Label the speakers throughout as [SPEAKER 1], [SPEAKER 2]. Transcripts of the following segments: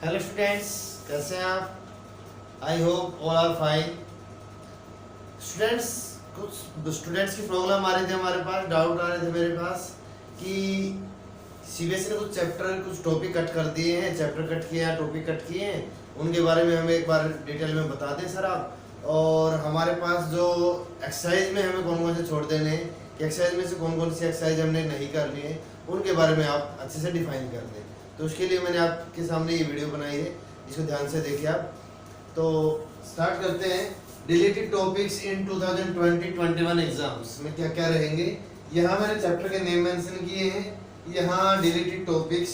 [SPEAKER 1] Hello students, कैसे हैं आप? I hope all are fine. Students, कुछ स्टूडेंट्स की प्रॉब्लम आ रही थी, हमारे पास डाउट आ रहे थे मेरे पास कि सीबीएसई ने कुछ चैप्टर कुछ टॉपिक कट कर दिए हैं, चैप्टर कट किए हैं, टॉपिक कट किए हैं, उनके बारे में हमें एक बार डिटेल में बता दें सर आप। और हमारे पास जो एक्सरसाइज में हमें कौन कौन से छोड़ देने हैं, एक्सरसाइज में से कौन कौन सी एक्सरसाइज हमने नहीं करनी है, उनके बारे में आप अच्छे से डिफाइन कर दें। तो उसके लिए मैंने आपके सामने ये वीडियो बनाई है, इसको ध्यान से देखिए आप। तो स्टार्ट करते हैं। डिलीटेड टॉपिक्स इन 2020-21 एग्जाम्स में क्या क्या रहेंगे। यहाँ मैंने चैप्टर के नेम मेंशन किए हैं। यहाँ डिलीटेड टॉपिक्स,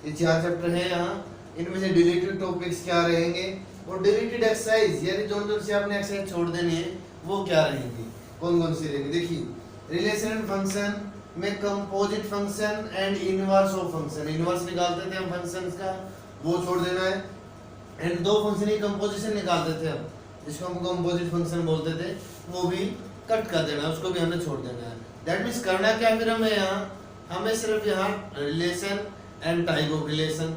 [SPEAKER 1] ये 4 चैप्टर हैं यहाँ, इनमें से डिलीटेड टॉपिक्स क्या रहेंगे और डिलीटेड एक्सरसाइज यानी जो जो से आपने एक्सरसाइज छोड़ देनी है वो क्या रहेंगी, कौन कौन सी रहेंगी। देखिए, रिलेशन एंड फंक्शन में composite function and inverse of function, inverse निकालते थे हम फंक्शंस का, वो छोड़ देना है। एंड दो फंक्शन की कंपोजिशन निकालते थे हम, जिसको हम कंपोजिट फंक्शन बोलते थे, वो भी कट कर देना है, उसको भी हमें छोड़ देना है। दैट मींस करना क्या फिर हमें यहाँ, हमें सिर्फ यहाँ relation and type of relation,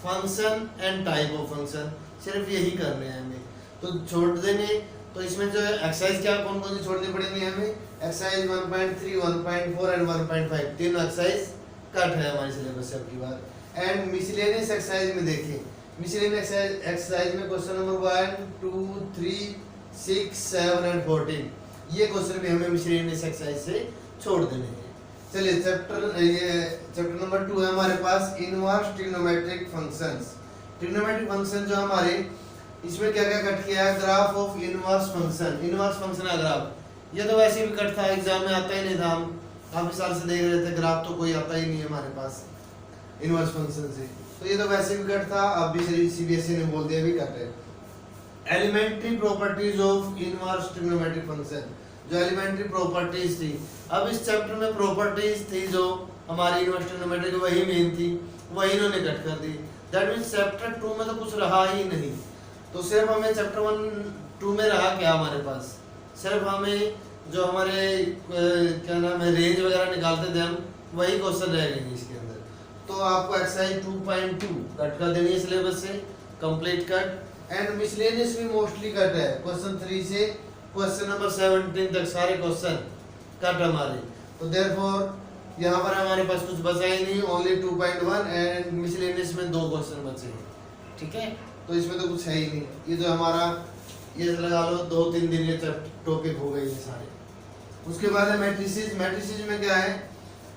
[SPEAKER 1] function and type of function, सिर्फ यही करने हैं हमें। तो छोड़ देंगे। तो इसमें जो एक्सरसाइज क्या कौन कौन सी छोड़नी पड़ेंगी हमें, एक्सरसाइज 1.3, 1.4 एंड 1.5, तीनों एक्सरसाइज कट है हमारे सिलेबस से अब की बार। एंड मिसलेनियस एक्सरसाइज में देखिए, मिसलेनियस एक्सरसाइज में क्वेश्चन नंबर 1, 2, 3, 6, 7 एंड 14, ये क्वेश्चन भी हमें मिसलेनियस एक्सरसाइज से छोड़ देने हैं। चलिए, चैप्टर नंबर 2 है हमारे पास, inverse trigonometric functions. Trigonometric function जो हमारे, इसमें क्या क्या कट किया है, graph of inverse function, inverse function का ग्राफ। ये तो वैसे भी कट था, एग्जाम में आता ही नहीं था, हम काफी साल से देख रहे थे, ग्राफ तो कोई आता ही नहीं है हमारे पास इनवर्स फंक्शन से, तो ये तो वैसे भी कट था, अब भी सीबीएसई ने बोल दिया भी कट है। Elementary properties of inverse trigonometric function, जो एलिमेंट्री प्रॉपर्टीज थी, अब इस चैप्टर में प्रॉपर्टीज थी जो हमारी इनवर्स ट्रिग्नोमेट्रिक वही मेन थी, वही इन्होंने कट कर दी। दैट मींस चैप्टर 2 में तो कुछ रहा ही नहीं। तो सिर्फ हमें चैप्टर 1-2 में रहा क्या हमारे पास, सिर्फ हमें जो हमारे क्या नाम है रेंज वगैरह निकालते थे हम, वही क्वेश्चन रह गए इसके अंदर। तो आपको एक्सरसाइज 2.2 कट कर देनी है सिलेबस से, कंप्लीट कट। एंड मिसलेनियस भी मोस्टली कट है, क्वेश्चन 3 से क्वेश्चन नंबर 17 तक सारे क्वेश्चन कट हमारे। तो देयरफॉर यहाँ पर हमारे पास कुछ बचा ही नहीं, ओनली 2.1 एंड मिसलेनियस में 2 क्वेश्चन बचे हैं, ठीक है। तो इसमें तो कुछ है ही नहीं, ये जो हमारा ये लगा लो 2-3 दिन ये टॉपिक हो गए ये सारे। उसके बाद है मैट्रिसेस। मैट्रिसेस में क्या है,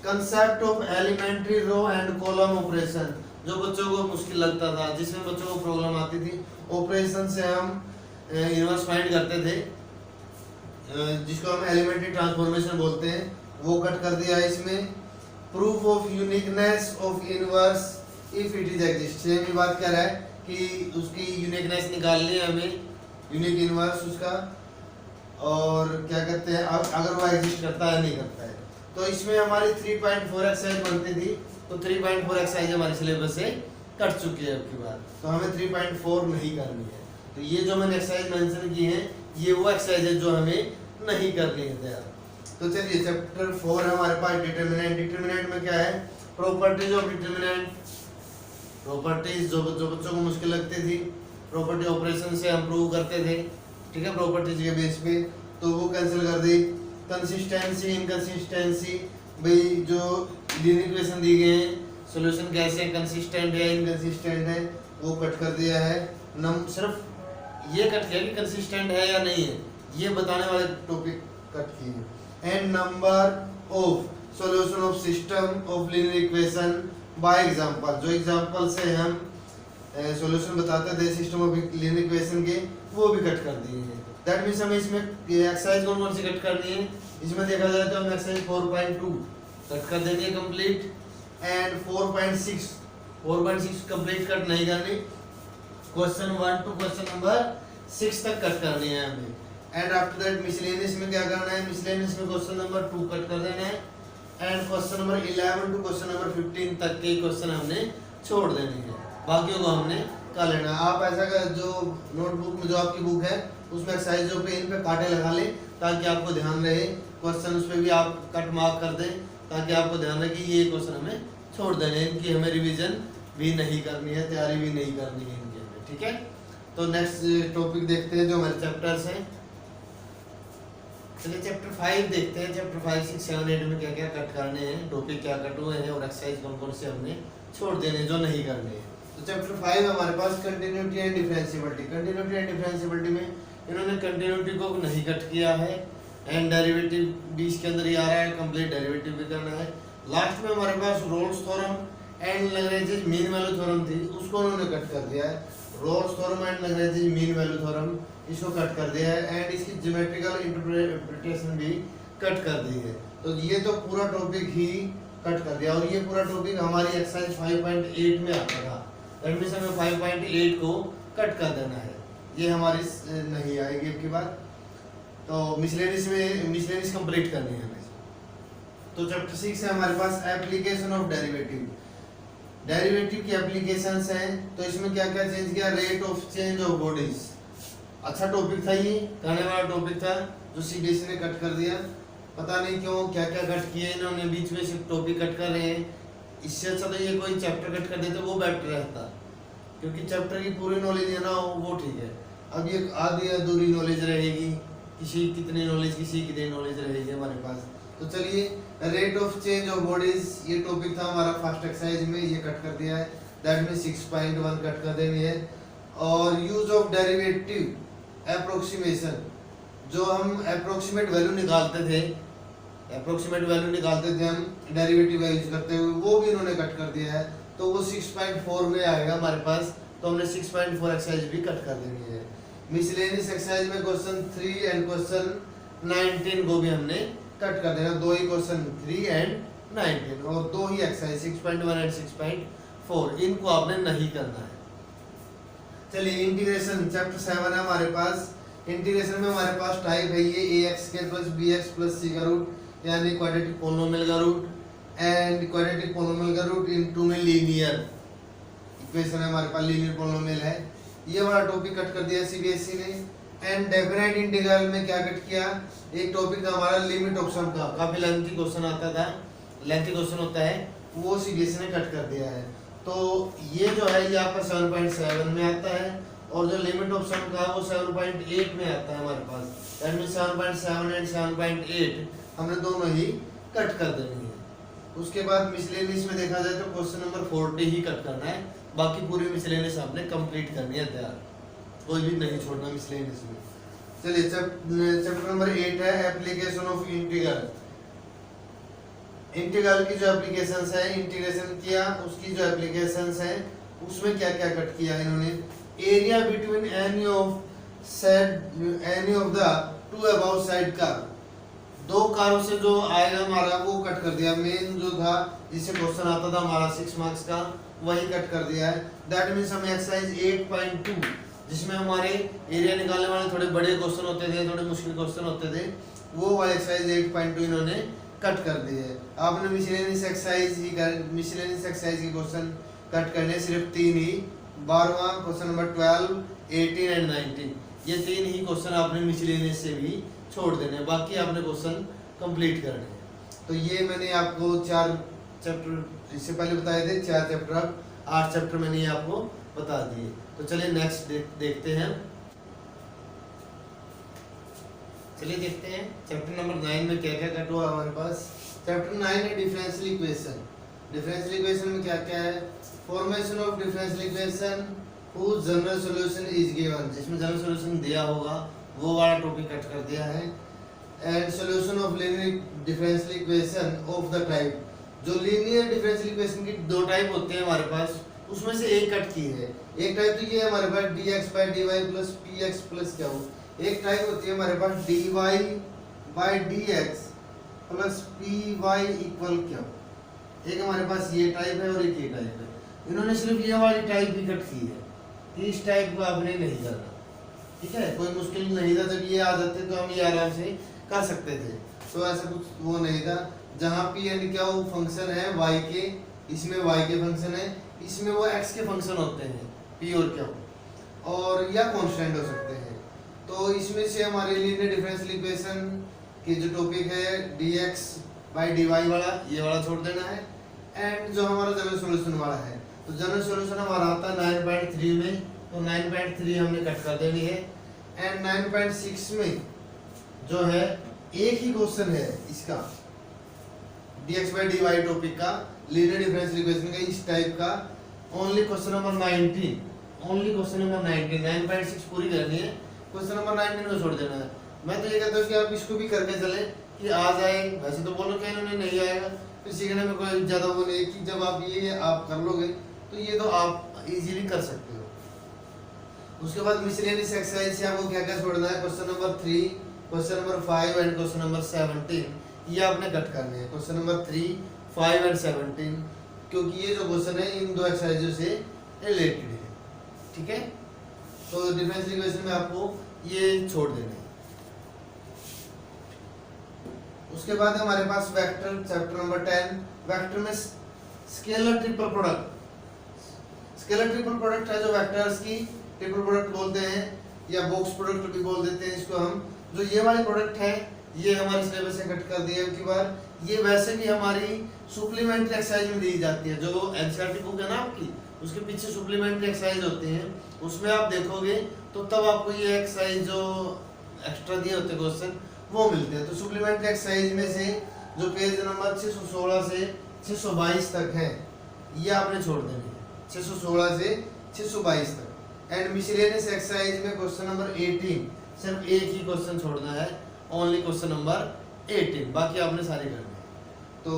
[SPEAKER 1] concept of elementary row and column operation, जो बच्चों को मुश्किल लगता था, जिसमें बच्चों को प्रॉब्लम आती थी, ऑपरेशन से हम इनवर्स फाइंड करते थे, जिसको हम एलिमेंट्री ट्रांसफॉर्मेशन बोलते हैं, वो कट कर दिया है इसमें। Proof of uniqueness of inverse if it is exist, same ही बात कर रहा है कि उसकी यूनिकनेस निकालनी है हमें, यूनिक इनवर्स उसका, और क्या कहते हैं अगर वो एग्जिस्ट करता है नहीं करता है। तो इसमें हमारी 3.4 एक्सरसाइज बनती थी, तो 3.4 एक्सरसाइज हमारे सिलेबस से कट चुकी है अब की बार, तो हमें 3.4 नहीं करनी है। तो ये जो मैंने एक्सरसाइज मेंशन की है, ये वो एक्सरसाइज है जो हमें नहीं करनी है तैयार। तो चलिए, चैप्टर 4 है हमारे पास, डिटरमिनेंट। डिटरमिनेंट में क्या है, प्रॉपर्टीज ऑफ डिटरमिनेंट, प्रॉपर्टीज जो बच्चों को मुश्किल लगती थी, प्रॉपर्टी ऑपरेशन से हम प्रूव करते थे, ठीक है, प्रॉपर्टीज के बेस पे, तो वो कैंसिल कर दी। कंसिस्टेंसी, इनकंसिस्टेंसी, भाई जो लीनियर इक्वेशन दी गए हैं, सॉल्यूशन कैसे कंसिस्टेंट है इनकंसिस्टेंट है, वो कट कर दिया है। सिर्फ ये कट किया कि कंसिस्टेंट है या नहीं है, ये बताने वाले टॉपिक कट किए। And number of solution of system of linear equation by example, जो एग्जांपल से हम सॉल्यूशन बताते थे सिस्टम ऑफ लीनियर इक्वेशन के, वो भी कट कर दिए हैं। दैट मींस हमें इसमें एक्सरसाइज कौन कौन सी कट करनी है, इसमें देखा जाए तो हम एक्सरसाइज 4.2 कट कर देंगे कंप्लीट, एंड 4.6 कंप्लीट कट नहीं करनी, क्वेश्चन 1 टू क्वेश्चन नंबर 6 तक कट करनी है हमें। एंड आफ्टर दैट मिसलेनियस में क्या करना है, मिसलेनियस में क्वेश्चन नंबर 2 कट कर देना है, and question number 11 to question number 15 तक के क्वेश्चन हमने छोड़ देने हैं, बाकियों को हमने कर लेना। आप ऐसा कर, जो नोटबुक में जो आपकी बुक है उसमें एक्सरसाइजों पे इन पे कांटे लगा लें, ताकि आपको ध्यान रहे, क्वेश्चन उस पे भी आप कट मार्क कर दें, ताकि आपको ध्यान रहे कि ये क्वेश्चन हमें छोड़ देने, इनकी हमें रिवीजन भी नहीं करनी है, तैयारी भी नहीं करनी है इनके में, ठीक है। तो नेक्स्ट टॉपिक देखते हैं जो हमारे चैप्टर्स हैं। चलिए चैप्टर 5 देखते हैं। चैप्टर 5, 6, 7, 8 में क्या क्या कट करने हैं, टॉपिक क्या कट हुए हैं और एक्सरसाइज कौन कौन से हमने छोड़ देने जो नहीं करने हैं। तो चैप्टर 5 हमारे पास continuity and differentiability. Continuity and differentiability में इन्होंने कंटिन्यूटी को नहीं कट किया है एंड डेरिवेटिव भी इसके अंदर ही आ रहा है, कंप्लीट डेरिवेटिव भी करना है। लास्ट में हमारे पास Rolle's theorem and Lagrange mean value theorem थी, उसको उन्होंने कट कर दिया है। Rolle's theorem and Lagrange mean value theorem इसको कट कर दिया है एंड इसकी ज्योमेट्रिकल इंटरप्रिटेशन भी कट कर दी है। तो ये तो पूरा टॉपिक ही कट कर दिया और ये पूरा टॉपिक हमारी एक्सरसाइज 5.8 में आता था। दैट मींस हमें 5.8 को कट कर देना है, ये हमारी नहीं आएगी अब की बार। तो मिसलेनियस में मिसलेनियस कंप्लीट करनी है हमें। तो चैप्टर 6 है हमारे पास एप्लीकेशन ऑफ डेरिवेटिव। डेरिवेटिव की एप्लीकेशंस हैं, तो इसमें क्या क्या चेंज किया, rate of change of bodies. अच्छा टॉपिक था, ये करने वाला टॉपिक था जो सीबीएसई ने कट कर दिया। पता नहीं क्यों क्या क्या कट किए इन्होंने, बीच में सिर्फ टॉपिक कट कर रहे हैं। इससे अच्छा तो ये कोई चैप्टर कट कर देते वो बेटर रहता, क्योंकि चैप्टर की पूरी नॉलेज है ना वो ठीक है। अब ये आधी अधूरी नॉलेज रहेगी, किसी कितनी नॉलेज किसी कितनी नॉलेज रहेगी हमारे पास। तो चलिए rate of change of bodies ये टॉपिक था हमारा फर्स्ट एक्सरसाइज में, ये कट कर दिया है। दैट मींस 6.1 कट कर देनी है। और यूज ऑफ डेरिवेटिव एप्रोक्सीमेशन, जो हम एप्रोक्सीमेट वैल्यू निकालते थे हम डेरिवेटिव का यूज करते हुए, वो भी इन्होंने कट कर दिया है। तो वो 6.4 में आएगा हमारे पास, तो हमने 6.4 एक्सरसाइज भी कट कर देनी है। मिसलेनियस एक्सरसाइज में क्वेश्चन 3 एंड क्वेश्चन 19 को भी हमने कट कर देना। दो ही क्वेश्चन 3 एंड 19 और दो ही एक्सरसाइज 6.1 एंड 6.4, इनको आपने नहीं करना है। चलिए इंटीग्रेशन चैप्टर 7 है हमारे पास। इंटीग्रेशन में हमारे पास टाइप है ये ax² + bx + c का रूट, यानी क्वाड्रेटिक पोलिनोमियल का रूट एंड क्वाड्रेटिक पोलिनोमियल का रूट इनटू में लीनियर इक्वेशन है हमारे पास, लीनियर पोलिनोमियल है। ये वाला टॉपिक कट कर दिया सीबीएसई ने। एंड डेफिनेट इंटीग्रल में क्या कट किया, एक टॉपिक था हमारा लिमिट ऑफ सम का, काफी लेंथी क्वेश्चन आता था, लेंथी क्वेश्चन होता है, वो सीबीएसई ने कट कर दिया है। तो ये जो है ये आपका 7.7 में आता है और जो लिमिट ऑफ सम का वो 7.8 में आता है हमारे पास। दैट मींस 7.7 एंड 7.8 हमने दोनों ही कट कर देनी है। उसके बाद मिसलेनियस में देखा जाए तो क्वेश्चन नंबर 40 ही कट करना है, बाकी पूरी मिसलेनियस आपने कंप्लीट करनी है तैयार, कोई भी नहीं छोड़ना मिसलेनियस में। चलिए चैप्टर नंबर 8 है एप्लीकेशन ऑफ इंटीग्रल। इंटीग्रल की जो एप्लीकेशंस है, इंटीग्रेशन किया उसकी जो एप्लीकेशंस है उसमें क्या क्या कट किया इन्होंने। Area between any of the two about side का, दो कारों से जो आएगा हमारा वो कट कर दिया। मेन जो था जिससे क्वेश्चन आता था हमारा 6 मार्क्स का, वही कट कर दिया है। दैट मींस हमें एक्सरसाइज 8.2 जिसमें हमारे एरिया निकालने वाले थोड़े बड़े क्वेश्चन होते थे, थोड़े मुश्किल क्वेश्चन होते थे, वो वाले एक्सरसाइज 8.2 इन्होंने कट कर दिए है। आपने मिसलेनियस एक्सरसाइज के क्वेश्चन कट करने सिर्फ 3 ही, 12वां क्वेश्चन नंबर 12, 18 एंड 19, ये 3 ही क्वेश्चन आपने मिसलेनियस से भी छोड़ देने, बाकी आपने क्वेश्चन कंप्लीट करने हैं। तो ये मैंने आपको 4 चैप्टर इससे पहले बताए थे, 4 चैप्टर 8 चैप्टर मैंने ये आपको बता दिए। तो चलिए नेक्स्ट देखते हैं। चलिए देखते हैं चैप्टर नंबर 9 में क्या क्या कट हुआ हमारे पास। चैप्टर 9 है डिफरेंशियल इक्वेशन। डिफरेंशियल इक्वेशन में क्या क्या है, formation of differential equation whose general solution is given, जिसमें जनरल सॉल्यूशन दिया होगा वो वाला टॉपिक कट कर दिया है। And solution of linear differential equation of the type, जो लीनियर डिफरेंशियल इक्वेशन की 2 टाइप होते हैं हमारे पास, उसमें से एक कट की है। एक टाइप तो ये है हमारे पास dx/dy + px + क्या हो, एक टाइप होती है हमारे पास dy/dx + py = क्या हो। एक हमारे पास ये टाइप है और एक ये टाइप है। इन्होंने सिर्फ ये वाली टाइप ही कट की है, इस टाइप को आपने नहीं करना, ठीक है। कोई मुश्किल नहीं था, जब ये आ जाते तो हम ये आराम से कर सकते थे। तो ऐसा कुछ वो नहीं था। जहाँ p एंड क्या वो फंक्शन है y के, इसमें y के फंक्शन है, इसमें वो x के फंक्शन होते हैं p और क्या, और या कांस्टेंट हो सकते हैं। तो इसमें से हमारे लीनियर डिफरेंशियल इक्वेशन की जो टॉपिक है dx/dy वाला, ये वाला छोड़ देना है। एंड जो हमारा जनरल सॉल्यूशन वाला है तो जनरल सॉल्यूशन हमारा आता है 9.3 में, तो 9.3 हमने कट कर देनी है। एंड 9.6 में जो है एक ही क्वेश्चन है इसका dx/dy टॉपिक का, लीनियर डिफरेंशियल इक्वेशन का इस टाइप का, only question number 19, only question number 19, 9.6 पूरी करनी है, क्वेश्चन नंबर 19 में छोड़ देना है। मैं तो ये कहता हूँ कि आप इसको भी करके चले कि आ जाए, वैसे तो बोलो कि इन्होंने नहीं आएगा, फिर सीखने में कोई ज़्यादा वो नहीं कि जब आप ये आप कर लोगे तो ये तो आप इजीली कर सकते हो। उसके बाद मिसलेनियस एक्सरसाइज से आपको क्या क्या छोड़ना है, question number 3, question number 5 and question number 17, ये आपने कट करने हैं, क्वेश्चन नंबर 3, 5 एंड 17, क्योंकि ये जो क्वेश्चन है इन दो एक्सरसाइजों से रिलेटेड है, ठीक है। तो डिफरेंशियल इक्वेशन में आपको ये छोड़ देना है। उसके बाद हमारे पास वेक्टर चैप्टर नंबर 10, वेक्टर में scalar triple product, scalar triple product है जो वेक्टर्स की ट्रिपल प्रोडक्ट बोलते हैं या बॉक्स प्रोडक्ट भी बोल देते हैं इसको हम। जो ये वाली प्रोडक्ट है ये हमारे सिलेबस से कट कर दिया है बार, ये वैसे भी हमारी सुप्लीमेंट्री एक्सरसाइज में दी जाती है, जो एनसीईआरटी बुक है ना आपकी, उसके पीछे सुप्लीमेंट्री एक्सरसाइज होती है, उसमें आप देखोगे तो तब आपको ये एक्सरसाइज जो एक्स्ट्रा दिए होते क्वेश्चन वो मिलते हैं। तो सुप्लीमेंट्री एक्सरसाइज में से जो पेज नंबर 616 से 622 तक है ये आपने छोड़ देनी है, 616 से 622 तक। एंड मिसलेनियस एक्सरसाइज में क्वेश्चन नंबर 18 सिर्फ एक ही क्वेश्चन छोड़ना है, ओनली क्वेश्चन नंबर 18, बाकी आपने सारे करने हैं। तो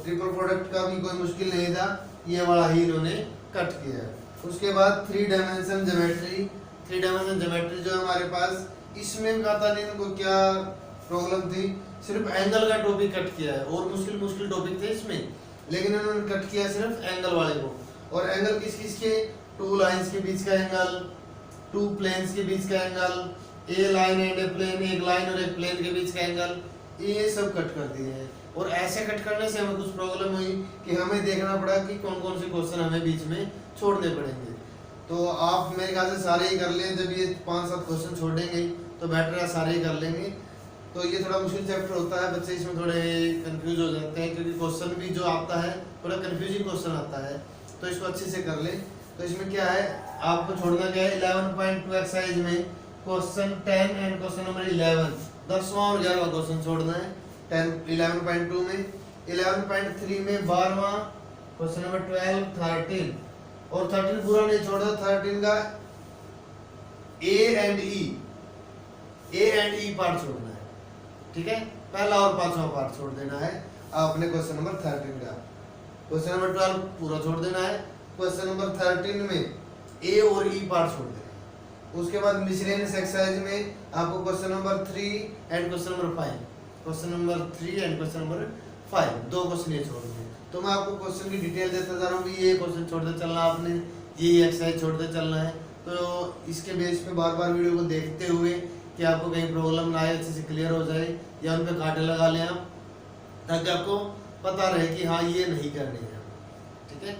[SPEAKER 1] ट्रिपल प्रोडक्ट का भी कोई मुश्किल नहीं था, ये वाला ही इन्होंने कट किया है। उसके बाद 3 डायमेंशन ज्योमेट्री, 3 डायमेंशन ज्योमेट्री जो हमारे पास, इसमें पता नहीं इनको क्या प्रॉब्लम थी, सिर्फ एंगल का टॉपिक कट किया है, और मुश्किल मुश्किल टॉपिक थे इसमें, लेकिन इन्होंने कट किया सिर्फ एंगल वाले को। और एंगल किस किस के, 2 लाइंस के बीच का एंगल, 2 प्लेन्स के बीच का angle, a line and a plane, एक लाइन और एक प्लेन के बीच का एंगल, ये सब कट कर दिए हैं। और ऐसे कट करने से हमें कुछ प्रॉब्लम हुई कि हमें देखना पड़ा कि कौन कौन से क्वेश्चन हमें बीच में छोड़ने पड़ेंगे। तो आप मेरे ख्याल से सारे ही कर लें, जब ये 5-7 क्वेश्चन छोड़ेंगे तो बेटर है सारे ही कर लेंगे। तो ये थोड़ा मुश्किल चैप्टर होता है, बच्चे इसमें थोड़े कंफ्यूज हो जाते हैं, क्योंकि क्वेश्चन भी जो आता है थोड़ा कंफ्यूजिंग क्वेश्चन आता है, तो इसको अच्छे से कर ले। तो इसमें क्या है, आपको छोड़ना क्या है, 11.2 एक्सरसाइज में क्वेश्चन 10 एंड क्वेश्चन नंबर 11, 10वां और 11वां क्वेश्चन छोड़ना है 11.2 में। 11.3 में 12वां, क्वेश्चन नंबर 12, 13 और 13 पूरा नहीं छोड़ना, 13 का ए एंड ई पार्ट छोड़ना है, ठीक है। पहला और 5वां पार्ट छोड़ देना है आपने क्वेश्चन नंबर 13 का। क्वेश्चन नंबर 12 पूरा छोड़ देना है, क्वेश्चन नंबर 13 में ए और ई पार्ट छोड़ देना है। उसके बाद मिसलेनियस एक्सरसाइज में आपको question number 3 and question number 5, question number 3 and question number 5, 2 question ये छोड़ देंगे। तो मैं आपको क्वेश्चन की डिटेल देता जा रहा हूँ, ये क्वेश्चन छोड़ते चलना आपने, ये एक्सरसाइज छोड़ते चलना है। तो इसके बेस पे बार बार वीडियो को देखते हुए कि आपको कहीं प्रॉब्लम ना आए, अच्छे से क्लियर हो जाए, या उन पे कांटे लगा लें आप, ताकि आपको पता रहे कि हाँ ये नहीं करनी है, ठीक है।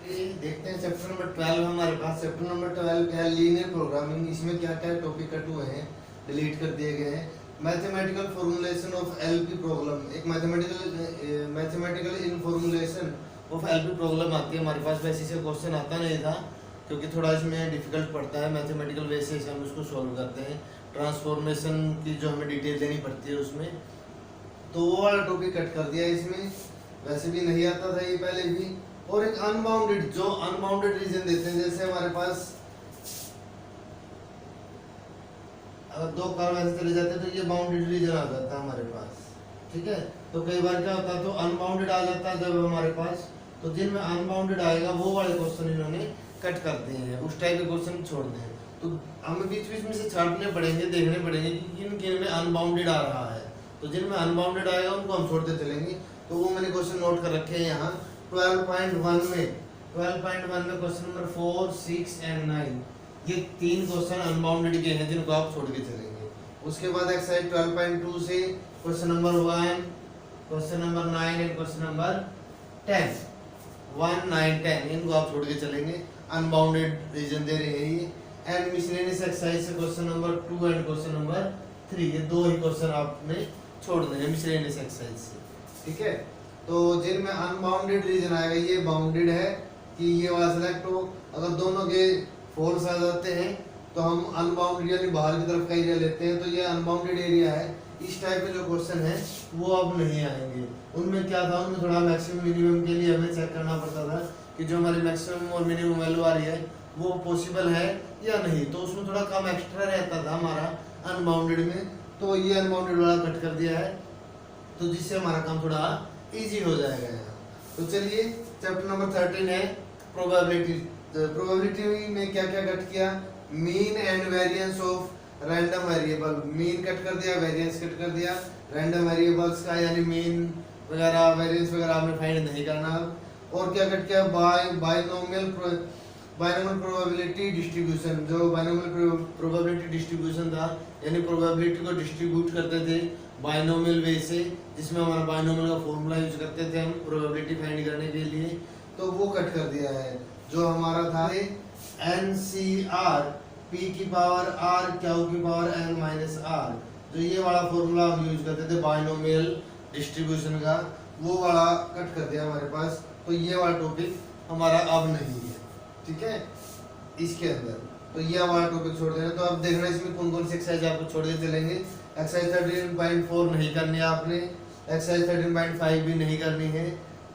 [SPEAKER 1] देखते हैं चैप्टर नंबर 12 हमारे पास। चैप्टर नंबर 12 क्या है, लीनियर प्रोग्रामिंग। इसमें क्या क्या टॉपिक कट हुए हैं, डिलीट कर दिए गए हैं। Mathematical formulation of LP problem, एक mathematical in formulation of LP problem आती है हमारे पास। वैसे से क्वेश्चन आता नहीं था, क्योंकि थोड़ा इसमें डिफिकल्ट पड़ता है, मैथमेटिकल वे से हम उसको सॉल्व करते हैं। ट्रांसफॉर्मेशन की जो हमें डिटेल देनी पड़ती है उसमें, तो वो वाला टॉपिक कट कर दिया इसमें, वैसे भी नहीं आता था ये पहले भी। और एक अनबाउंडेड, जो अनबाउंडेड रीजन देते हैं, जैसे हमारे पास अगर 2 कर्व ऐसे चले जाते हैं तो ये बाउंडेड रीजन आ जाता है हमारे पास, ठीक है। तो कई बार क्या होता है, तो अनबाउंडेड आ जाता है जब हमारे पास, तो जिनमें अनबाउंडेड आएगा वो वाले क्वेश्चन इन्होंने कट कर दिए हैं, उस टाइप के क्वेश्चन छोड़ने हैं। तो हमें बीच बीच में से छांटने पड़ेंगे, देखने पड़ेंगे कि किन किन में अनबाउंडेड आ रहा है। तो जिनमें अनबाउंडेड आएगा उनको हम छोड़ते चलेंगे। तो वो मैंने क्वेश्चन नोट कर रखे हैं यहाँ। 12.1 में क्वेश्चन नंबर 4, 6 एंड 9, ये 3 क्वेश्चन अनबाउंडेड के हैं जिनको आप छोड़ के चलेंगे। उसके बाद एक्सरसाइज 12.2 से question number 1, question number 9 and question number 10, 1, 9, 10 इनको आप छोड़ के चलेंगे, अनबाउंडेड रीजन दे रहे हैं ये। एंड मिसलेनियस एक्सरसाइज से question number 2 and question number 3, ये 2 ही क्वेश्चन आपने छोड़ देने मिसलेनियस एक्सरसाइज से, ठीक है। तो जिनमें अनबाउंडेड रीजन आएगा, ये बाउंडेड है, कि ये वाला सेलेक्ट हो, अगर दोनों के फॉल्स आ जाते हैं तो हम अनबाउंडेड यानी बाहर की तरफ का एरिया लेते हैं, तो ये अनबाउंडेड एरिया है। इस टाइप के जो क्वेश्चन है वो अब नहीं आएंगे। उनमें क्या था, उनमें थोड़ा मैक्सिमम मिनिमम के लिए हमें चेक करना पड़ता था कि जो हमारी मैक्सिमम और मिनिमम वैल्यू आ रही है वो पॉसिबल है या नहीं, तो उसमें थोड़ा कम एक्स्ट्रा रहता था हमारा अनबाउंडेड में। तो ये अनबाउंडेड वाला कट कर दिया है, तो जिससे हमारा काम थोड़ा इजी हो जाएगा यहाँ। तो चलिए चैप्टर नंबर 13 है प्रोबेबिलिटी। प्रोबेबिलिटी में क्या क्या कट किया, mean and variance of random variable. Mean cut कर दिया, वेरिएंस कट कर दिया। रैंडम वेरिएबल्स का यानी मीन वगैरह वेरिएंस वगैरह आपने फाइंड नहीं करना। और क्या कट किया, बायनोमियल प्रोबेबिलिटी डिस्ट्रीब्यूशन। जो बायनोमियल प्रोबेबिलिटी डिस्ट्रीब्यूशन था यानी प्रोबेबिलिटी को डिस्ट्रीब्यूट करते थे बायनोमियल वे से, जिसमें हमारा बायनोमियल का फॉर्मूला यूज करते थे हम प्रोबेबिलिटी फाइंड करने के लिए, तो वो कट कर दिया है। जो हमारा था NCR P की पावर R Q की पावर N माइनस R, जो ये वाला फॉर्मूला हम यूज करते थे बायनोमियल डिस्ट्रीब्यूशन का, वो वाला कट कर दिया हमारे पास। तो ये वाला टॉपिक हमारा अब नहीं है, ठीक है, इसके अंदर। तो ये वाला टॉपिक छोड़ देना। तो अब देखना इसमें कौन कौन सी एक्सरसाइज आपको छोड़ के चलेंगे। एक्सरसाइज 13.4 नहीं करनी है आपने, एक्सरसाइज 13.5 भी नहीं करनी है।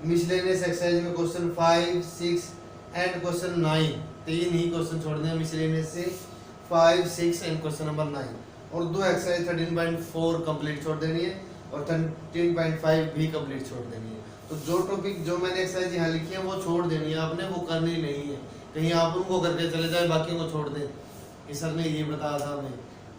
[SPEAKER 1] मिसलेनियस एक्सरसाइज में question 5, 6 and question 9, 3 he question छोड़ने हैं मिसलेनियस से, 5, 6 एंड क्वेश्चन नंबर 9। और 2 एक्सरसाइज 13.4 कंप्लीट छोड़ देनी है और 13.5 भी कंप्लीट छोड़ देनी है। तो जो टॉपिक जो मैंने एक्सरसाइज यहाँ लिखी है वो छोड़ देनी है आपने, वो करनी नहीं है। कहीं आप उनको करके चले जाए बाकी को छोड़ दें कि सर ने ये बताया था हमें।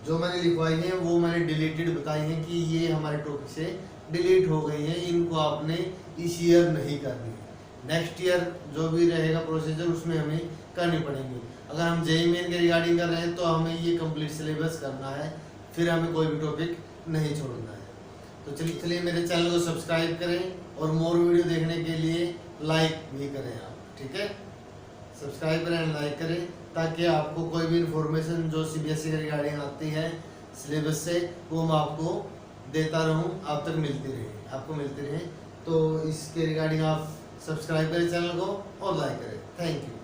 [SPEAKER 1] जो मैंने लिखवाई है वो मैंने डिलीटेड बताई है कि ये हमारे टॉपिक से डिलीट हो गई है, इनको आपने इस ईयर नहीं करनी है। नेक्स्ट ईयर जो भी रहेगा प्रोसीजर उसमें हमें करनी पड़ेगी। अगर हम जेईई मेन के रिगार्डिंग कर रहे हैं तो हमें ये कंप्लीट सिलेबस करना है, फिर हमें कोई भी टॉपिक नहीं छोड़ना है। तो चलिए मेरे चैनल को सब्सक्राइब करें और मोर वीडियो देखने के लिए लाइक भी करें आप, ठीक है। सब्सक्राइब करें एंड लाइक करें ताकि आपको कोई भी इंफॉर्मेशन जो सीबीएसई के रिगार्डिंग आती है सिलेबस से वो मैं आपको देता रहूं, आप तक आपको मिलती रहे। तो इसके रिगार्डिंग आप सब्सक्राइब करें चैनल को और लाइक करें। Thank you.